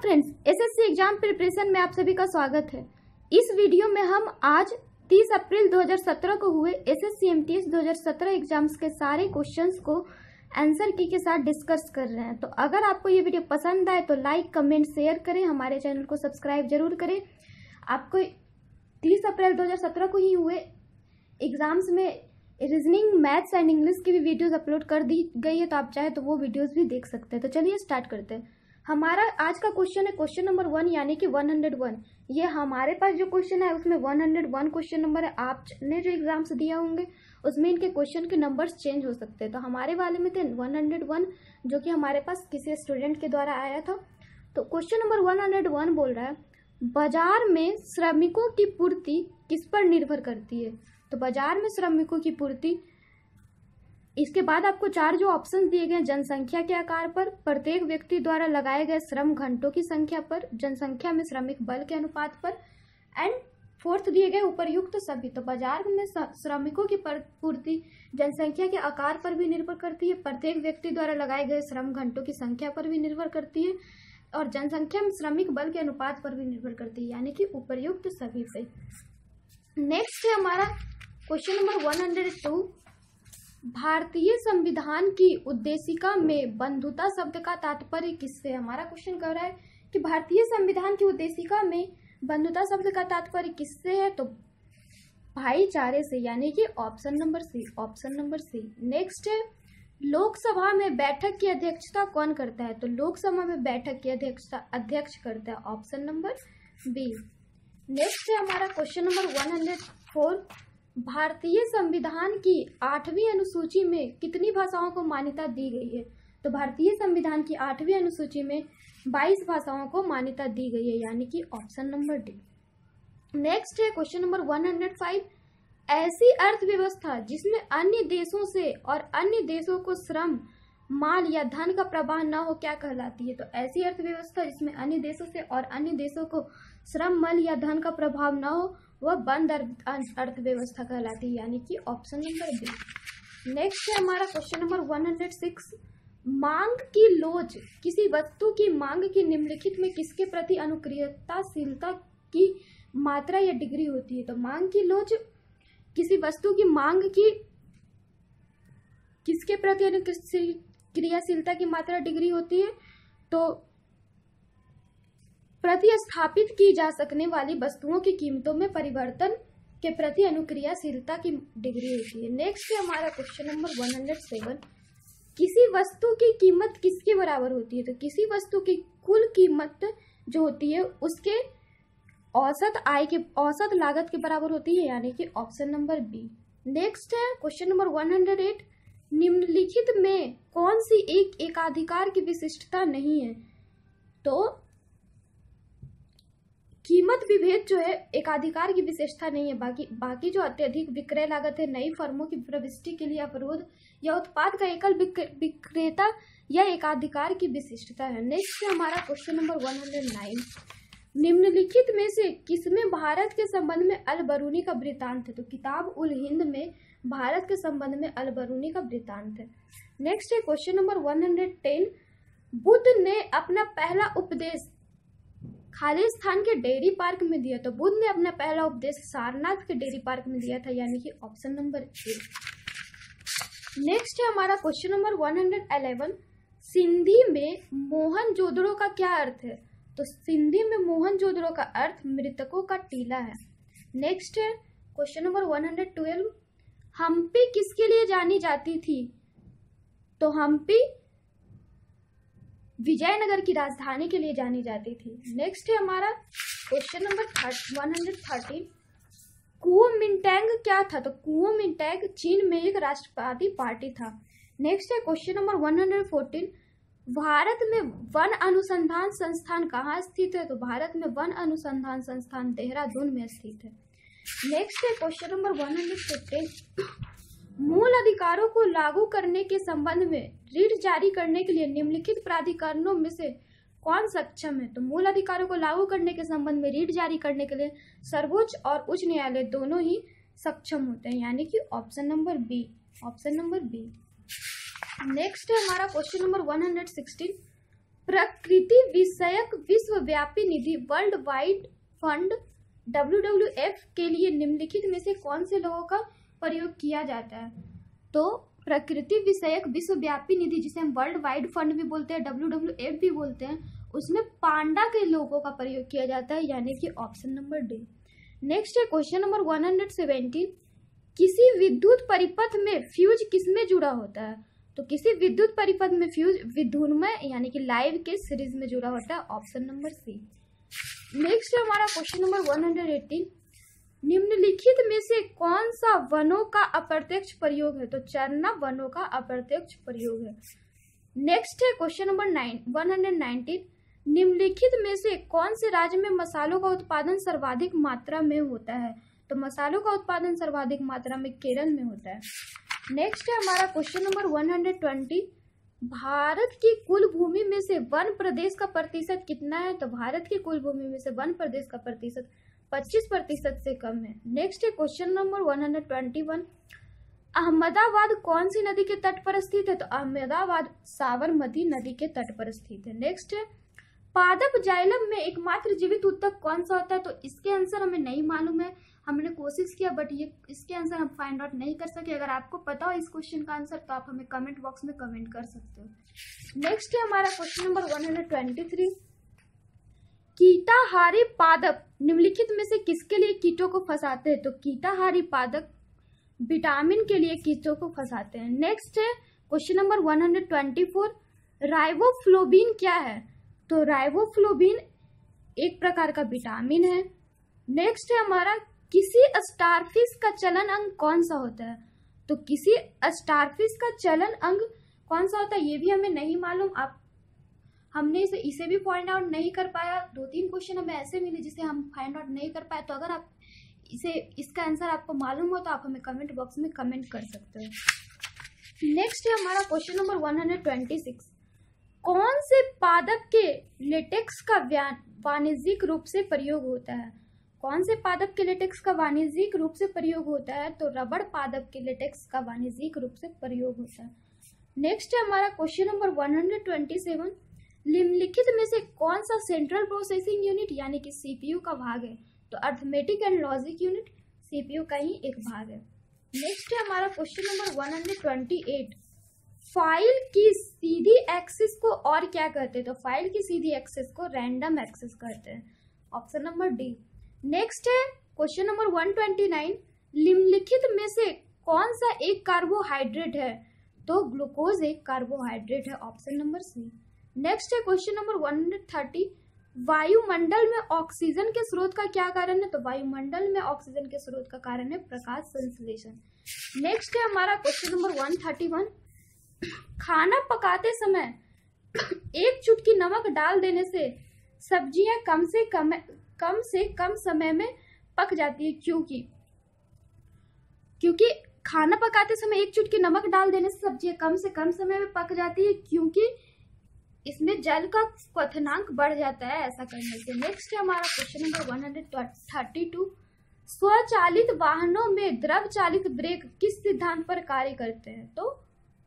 Friends, SSC exam preparation में आप सभी का स्वागत है। इस वीडियो में हम आज 30 अप्रैल 2017 को हुए एसएससी एमटीएस 2017 एग्जाम्स के सारे क्वेश्चंस को आंसर की के साथ डिस्कस कर रहे हैं। तो अगर आपको ये वीडियो पसंद आए तो लाइक, कमेंट, शेयर करें, हमारे चैनल को सब्सक्राइब जरूर करें। आपको 30 अप्रैल 2017 को ही हुए एग्जाम्स में रीजनिंग, मैथ्स एंड इंग्लिश की भी वीडियोस अपलोड कर दी गई है, तो आप चाहे तो वो वीडियोस भी देख सकते हैं। तो चलिए स्टार्ट करते हैं। हमारा आज का क्वेश्चन है क्वेश्चन नंबर 1 यानी कि 101। ये हमारे पास जो क्वेश्चन है उसमें 101 क्वेश्चन नंबर है। आपने जो एग्जाम्स दिया होंगे उसमें इनके क्वेश्चन के नंबर्स चेंज हो सकते हैं। तो हमारे वाले में थे 101 जो कि हमारे पास किसी स्टूडेंट के द्वारा आया था। तो क्वेश्चन नंबर 101 बोल रहा है, बाजार में श्रमिकों की पूर्ति किस पर निर्भर करती है। तो बाजार में श्रमिकों की पूर्ति, इसके बाद आपको 4 जो ऑप्शन दिए गए, जनसंख्या के आकार पर, प्रत्येक व्यक्ति द्वारा लगाए गए श्रम घंटों की संख्या पर, जनसंख्या में श्रमिक बल के अनुपात पर, एंड 4th दिए गए उपर्युक्त सभी। तो बाजार में श्रमिकों की पूर्ति जनसंख्या के आकार पर भी निर्भर करती है, प्रत्येक व्यक्ति द्वारा लगाए गए श्रम घंटों की संख्या पर भी निर्भर करती है, और जनसंख्या में श्रमिक बल के अनुपात पर भी निर्भर करती है, यानी कि उपर्युक्त सभी पे। नेक्स्ट है हमारा क्वेश्चन नंबर 102, भारतीय संविधान की उद्देशिका में बंधुता शब्द का तात्पर्य किससे। हमारा क्वेश्चन कह रहा है कि भारतीय संविधान की उद्देशिका में बंधुता शब्द का तात्पर्य किससे है, तो भाईचारे से, यानी कि option number C, option number C. Next है, लोकसभा में बैठक की अध्यक्षता कौन करता है। तो लोकसभा में बैठक की अध्यक्षता अध्यक्ष करता है, ऑप्शन नंबर बी। नेक्स्ट है हमारा क्वेश्चन नंबर 104, भारतीय संविधान की 8वीं अनुसूची में कितनी भाषाओं को मान्यता दी गई है। तो भारतीय संविधान की 8वीं अनुसूची में 22 भाषाओं को मान्यता दी गई है, यानी कि ऑप्शन नंबर डी। नेक्स्ट है क्वेश्चन नंबर 105, ऐसी अर्थव्यवस्था जिसमें अन्य देशों से और अन्य देशों को श्रम, माल या धन का प्रवाह न हो क्या कहलाती है। तो ऐसी अर्थव्यवस्था जिसमें अन्य देशों से और अन्य देशों को श्रम, माल या धन का प्रभाव न हो वह बंद अर्थव्यवस्था कहलाती है, यानी कि ऑप्शन नंबर बी। नेक्स्ट है हमारा क्वेश्चन नंबर 106, मांग की लोच किसी वस्तु की मांग की निम्नलिखित में किसके प्रति अनुक्रियताशीलता की मात्रा या डिग्री होती है। तो मांग की लोच किसी वस्तु की मांग की किसके प्रति अनुक्रियाशीलता की मात्रा डिग्री होती है, तो प्रतिस्थापित की जा सकने वाली वस्तुओं की कीमतों में परिवर्तन के प्रति अनुक्रियाशीलता की डिग्री होती है। नेक्स्ट है हमारा क्वेश्चन नंबर 107, किसी वस्तु की कीमत किसके बराबर होती है। तो किसी वस्तु की कुल कीमत जो होती है उसके औसत लागत के बराबर होती है, यानी कि ऑप्शन नंबर बी। नेक्स्ट है क्वेश्चन नंबर 108, निम्नलिखित में कौन सी एक एकाधिकार की विशिष्टता नहीं है। तो कीमत विभेद जो है एकाधिकार की विशेषता नहीं है, बाकी जो अत्यधिक विक्रय लागत है, नई फर्मों की प्रविष्टि के लिए अवरोध या उत्पाद का एकल विक्रेता या एकाधिकार की विशिष्टता है। नेक्स्ट है हमारा क्वेश्चन नंबर 109, निम्नलिखित में से किसमें भारत के संबंध में अल बरूनी का वृत्तांत है। तो किताब उल हिंद में भारत के संबंध में अल बरूनी का वृत्तांत है। नेक्स्ट है क्वेश्चन नंबर 110, बुद्ध ने अपना पहला उपदेश खालिस्तान के डेयरी पार्क में दिया। तो बुद्ध ने अपना पहला उपदेश सारनाथ के डेयरी पार्क में दिया था, यानी कि ऑप्शन नंबर ए। नेक्स्ट है हमारा क्वेश्चन नंबर 111, सिंधी में मोहनजोदड़ो का क्या अर्थ है। तो सिंधी में मोहनजोदड़ो का अर्थ मृतकों का टीला है। नेक्स्ट है क्वेश्चन नंबर 112, हम्पी किसके लिए जानी जाती थी। तो हम्पी विजयनगर की राजधानी के लिए जानी जाती थी। नेक्स्ट है हमारा क्वेश्चन नंबर 113, कुओमिंटैंग क्या था। तो कुओमिंटैंग चीन में एक राष्ट्रवादी पार्टी था। नेक्स्ट है क्वेश्चन नंबर 114, भारत में वन अनुसंधान संस्थान कहाँ स्थित है। तो भारत में वन अनुसंधान संस्थान देहरादून में स्थित है। नेक्स्ट है क्वेश्चन नंबर 115, मूल अधिकारों को लागू करने के संबंध में रीट जारी करने के लिए निम्नलिखित प्राधिकरणों में से कौन सक्षम है। तो मूल अधिकारों को लागू करने के संबंध में रीट जारी करने के लिए सर्वोच्च और उच्च न्यायालय दोनों ही सक्षम होते हैं, यानी कि option number B, option number B. Next है हमारा क्वेश्चन नंबर 116, प्रकृति विषयक विश्वव्यापी निधि वर्ल्ड वाइड फंड WWF के लिए निम्नलिखित में से कौन से लोगों का प्रयोग किया जाता है? तो प्रकृति विषयक विश्वव्यापी निधि, जिसे हम वर्ल्ड वाइड फंड भी बोलते हैं, WWF भी बोलते हैं, उसमें पांडा के लोगों का प्रयोग किया जाता है, यानी कि ऑप्शन नंबर डी। नेक्स्ट है क्वेश्चन नंबर 117, किसी विद्युत परिपथ में फ्यूज किसमें जुड़ा होता है? तो किसी विद्युत परिपथ में फ्यूज विद्युन्मय यानी कि लाइव के सीरीज में जुड़ा होता है, ऑप्शन नंबर सी। नेक्स्ट है हमारा क्वेश्चन नंबर 118, निम्नलिखित में से कौन सा वनों का अप्रत्यक्ष प्रयोग है? तो चरना वनों का अप्रत्यक्ष प्रयोग है। नेक्स्ट है क्वेश्चन नंबर 119, निम्नलिखित में से कौन से राज्य में मसालों का उत्पादन सर्वाधिक मात्रा में होता है? तो मसालों का उत्पादन सर्वाधिक मात्रा में केरल में होता है। नेक्स्ट है हमारा क्वेश्चन नंबर 120, भारत की कुल भूमि में से वन प्रदेश का प्रतिशत कितना है? तो भारत की कुल भूमि में से वन प्रदेश का प्रतिशत 25% से कम है। नेक्स्ट है क्वेश्चन नंबर 121, अहमदाबाद कौन सी नदी के तट पर स्थित है? तो अहमदाबाद साबरमती नदी के तट पर स्थित है। नेक्स्ट है पादप जाइलम में एकमात्र जीवित ऊतक कौन सा होता है? तो इसके आंसर हमें नहीं मालूम है, हमने कोशिश किया बट ये इसके आंसर हम फाइंड आउट नहीं कर सके। अगर आपको पता हो इस क्वेश्चन का आंसर तो आप हमें कमेंट बॉक्स में कमेंट कर सकते हो। नेक्स्ट है हमारा क्वेश्चन नंबर 123, कीटाहारी पादप निम्नलिखित में से किसके लिए कीटों को फंसाते हैं? तो कीटाहारी पादप विटामिन के लिए कीटों को फंसाते हैं। नेक्स्ट है क्वेश्चन नंबर 124, राइबोफ्लोबिन क्या है? तो राइबोफ्लोबिन एक प्रकार का विटामिन है। नेक्स्ट है हमारा, किसी स्टारफिश का चलन अंग कौन सा होता है? तो किसी स्टारफिश का चलन अंग कौन सा होता है ये भी हमें नहीं मालूम। हमने इसे भी फाइंड आउट नहीं कर पाया। 2-3 क्वेश्चन हमें ऐसे मिले जिसे हम फाइंड आउट नहीं कर पाए। तो अगर आप इसका आंसर आपको मालूम हो तो आप हमें कमेंट बॉक्स में कमेंट कर सकते हो। नेक्स्ट है हमारा क्वेश्चन नंबर 126, कौन से पादप के लेटेक्स का वाणिज्यिक रूप से प्रयोग होता है? कौन से पादप के लेटेक्स का वाणिज्यिक रूप से प्रयोग होता है? तो रबड़ पादप के लेटेक्स का वाणिज्यिक रूप से प्रयोग होता है। नेक्स्ट है हमारा क्वेश्चन नंबर 127, निम्नलिखित में से कौन सा सेंट्रल प्रोसेसिंग यूनिट यानी कि CPU का भाग है? तो arithmetic and logic unit CPU का ही एक भाग है। नेक्स्ट है हमारा क्वेश्चन नंबर 128, फाइल की सीधी एक्सिस को और क्या कहते हैं? तो फाइल की सीधी एक्सिस को रैंडम एक्सिस कहते हैं, ऑप्शन नंबर डी। नेक्स्ट है क्वेश्चन नंबर 129, निम्नलिखित में से कौन सा एक कार्बोहाइड्रेट है? तो ग्लूकोज एक कार्बोहाइड्रेट है, ऑप्शन नंबर सी। नेक्स्ट है क्वेश्चन नंबर 130, वायुमंडल में ऑक्सीजन के स्रोत का क्या कारण है? तो वायुमंडल में ऑक्सीजन के स्रोत का कारण है प्रकाश संश्लेषण। नेक्स्ट है हमारा क्वेश्चन नंबर 131, खाना पकाते समय 1 चुटकी नमक डाल देने से सब्जियां कम से कम समय में पक जाती है, क्योंकि खाना पकाते समय 1 चुटकी नमक डाल देने से सब्जियां कम से कम समय में पक जाती है, क्योंकि इसमें जल का क्वथनांक बढ़ जाता है ऐसा करने से। नेक्स्ट है हमारा क्वेश्चन नंबर 132, स्वचालित वाहनों में द्रव चालित ब्रेक किस सिद्धांत पर कार्य करते हैं? तो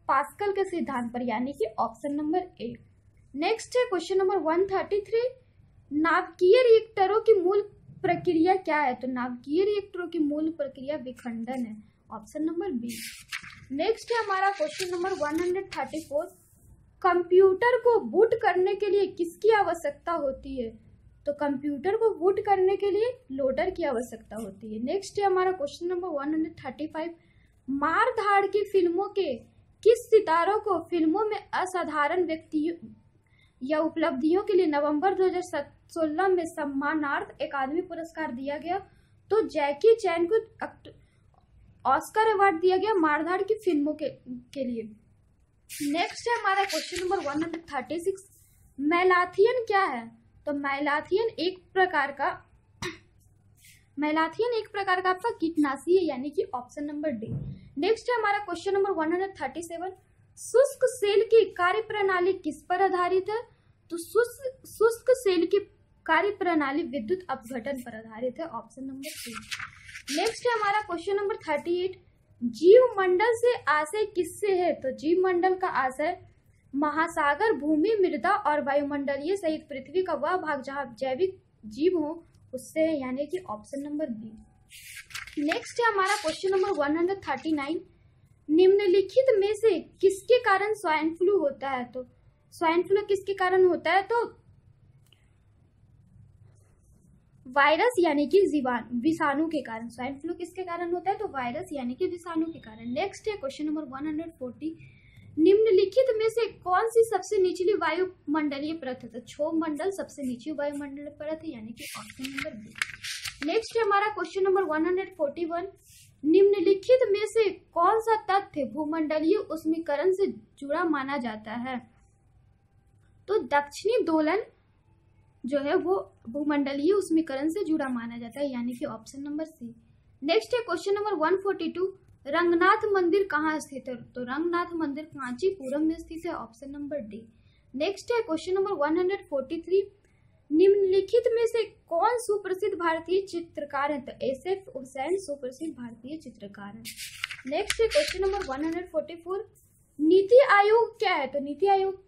पास्कल के सिद्धांत पर, यानी कि ऑप्शन नंबर ए। नेक्स्ट है क्वेश्चन नंबर 133, नाभिकीय रिएक्टरों की मूल प्रक्रिया क्या है? तो नाभिकीय रिएक्टरों की मूल प्रक्रिया विखंडन है, ऑप्शन नंबर बी। नेक्स्ट है हमारा क्वेश्चन नंबर 134, कंप्यूटर को बूट करने के लिए किसकी आवश्यकता होती है? तो कंप्यूटर को बूट करने के लिए लोडर की आवश्यकता होती है। नेक्स्ट है हमारा क्वेश्चन नंबर 135, मार धाड़ की फिल्मों के किस सितारों को फिल्मों में असाधारण व्यक्तियों या उपलब्धियों के लिए नवंबर 2016 में सम्मानार्थ अकादमी पुरस्कार दिया गया? तो जैकी चैन को ऑस्कर अवार्ड दिया गया मारधाड़ की फिल्मों के लिए। नेक्स्ट है हमारा क्वेश्चन नंबर 136, मैलाथियन क्या है? तो मैलाथियन एक प्रकार का आपका कीटनाशी है, यानी कि ऑप्शन नंबर डी। नेक्स्ट है हमारा क्वेश्चन नंबर 137, शुष्क सेल की कार्यप्रणाली किस पर आधारित है? तो शुष्क सेल की कार्यप्रणाली विद्युत अपघटन पर आधारित है, ऑप्शन नंबर सी। नेक्स्ट है हमारा क्वेश्चन नंबर 38, जीव मंडल से आशय किससे है? तो जीव मंडल का आशय महासागर, भूमि, मृदा और वायुमंडलीय सहित पृथ्वी का वह भाग जहाँ जैविक जीव हो उससे, यानी कि ऑप्शन नंबर बी। नेक्स्ट है हमारा क्वेश्चन नंबर 139। निम्नलिखित में से किसके कारण स्वाइन फ्लू होता है? तो स्वाइन फ्लू किसके कारण होता है? तो वायरस यानी कि विषाणु के कारण। स्वाइन फ्लू किसके कारण होता है? तो वायरस यानी कि विषाणु के कारण। नेक्स्ट है क्वेश्चन नंबर 140। निम्नलिखित में से कौन सी सबसे निचली वायुमंडलीय परत है? तो क्षोभ मंडल सबसे निचली वायुमंडलीय परत है, यानी कि ऑप्शन नंबर बी। नेक्स्ट है हमारा क्वेश्चन नंबर 141। निम्नलिखित में से कौन सा तथ्य भूमंडलीय उष्मीकरण से जुड़ा माना जाता है? तो दक्षिणी दोलन जो है वो भूमंडलीय उष्मीकरण से जुड़ा माना जाता है, यानी कि ऑप्शन नंबर सी। नेक्स्ट है क्वेश्चन नंबर 142। रंगनाथ मंदिर कहाँ स्थित है? तो रंगनाथ मंदिर कांचीपुरम में स्थित है, ऑप्शन नंबर डी। नेक्स्ट है क्वेश्चन नंबर 143। निम्नलिखित में से कौन सुप्रसिद्ध भारतीय चित्रकार है? तो SF हुसैन सुप्रसिद्ध भारतीय चित्रकार है। नेक्स्ट है क्वेश्चन नंबर 144। नीति आयोग क्या है? तो नीति आयोग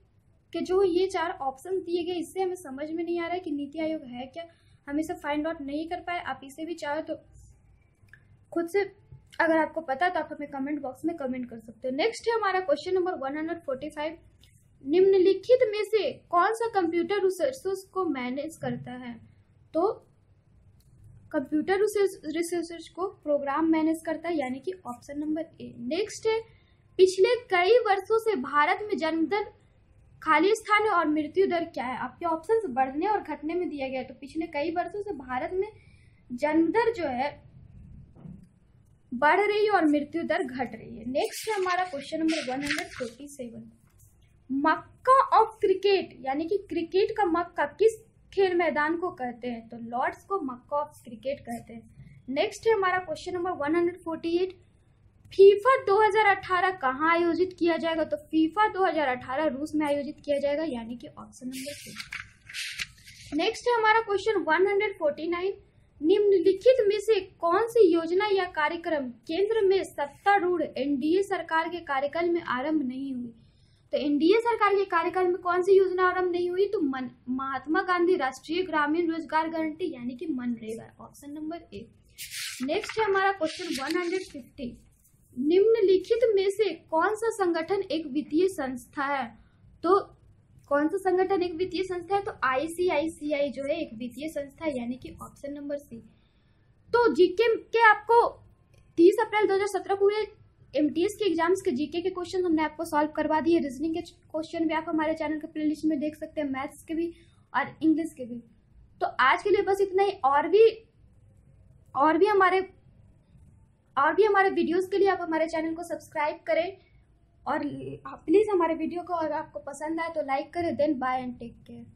के जो ये 4 ऑप्शन दिए गए इससे हमें समझ में नहीं आ रहा है कि नीति आयोग है क्या, हम इसे फाइंड आउट नहीं कर पाए। आप इसे भी चाहो तो खुद से, अगर आपको पता तो आप हमें कमेंट बॉक्स में कमेंट कर सकते हो। नेक्स्ट है हमारा क्वेश्चन नंबर 145। निम्नलिखित में से कौन सा कंप्यूटर रिसोर्सेज को मैनेज करता है? तो कंप्यूटर रिसोर्सेज को प्रोग्राम मैनेज करता है, यानी कि ऑप्शन नंबर ए। नेक्स्ट है पिछले कई वर्षों से भारत में जन्म दर, खाली स्थान और मृत्यु दर क्या है? आपके ऑप्शंस बढ़ने और घटने में दिया गया है। तो पिछले कई वर्षों से भारत में जन्म दर जो है बढ़ रही है और मृत्यु दर घट रही है। नेक्स्ट है हमारा question number 147। Mecca of cricket, यानी कि क्रिकेट का मक्का किस खेल मैदान को कहते हैं? तो लॉर्ड्स को मक्का ऑफ क्रिकेट कहते हैं। नेक्स्ट है हमारा क्वेश्चन नंबर 148। फीफा 2018 कहाँ आयोजित किया जाएगा? तो फीफा 2018 रूस में आयोजित किया जाएगा, यानी कि ऑप्शन नंबर सी। नेक्स्ट है हमारा क्वेश्चन 149। निम्नलिखित में से कौन सी योजना या कार्यक्रम केंद्र में सत्तारूढ़ NDA सरकार के कार्यकाल में आरंभ नहीं हुई? तो NDA सरकार के कार्यकाल में कौन सी योजना आरंभ नहीं हुई? तो महात्मा गांधी राष्ट्रीय ग्रामीण रोजगार गारंटी, यानी कि MNREGA, option number A. Next है हमारा क्वेश्चन 150। निम्नलिखित में से कौन सा संगठन एक वित्तीय संस्था है? तो कौन सा संगठन एक वित्तीय संस्था है? तो ICICI जो है एक वित्तीय संस्था है, यानी कि ऑप्शन नंबर सी। तो जीके के आपको 30 अप्रैल 2017 को हुए MTS के एग्जाम्स के जीके के क्वेश्चन हमने आपको सॉल्व करवा दिए। रीजनिंग के क्वेश्चन भी आप हमारे चैनल के प्लेलिस्ट में देख सकते हैं, मैथ्स के भी और इंग्लिश के भी। तो आज के लिए बस इतना ही। और भी हमारे वीडियोस के लिए आप हमारे चैनल को सब्सक्राइब करें और प्लीज हमारे वीडियो को अगर आपको पसंद आए तो लाइक करें। Then bye and take care.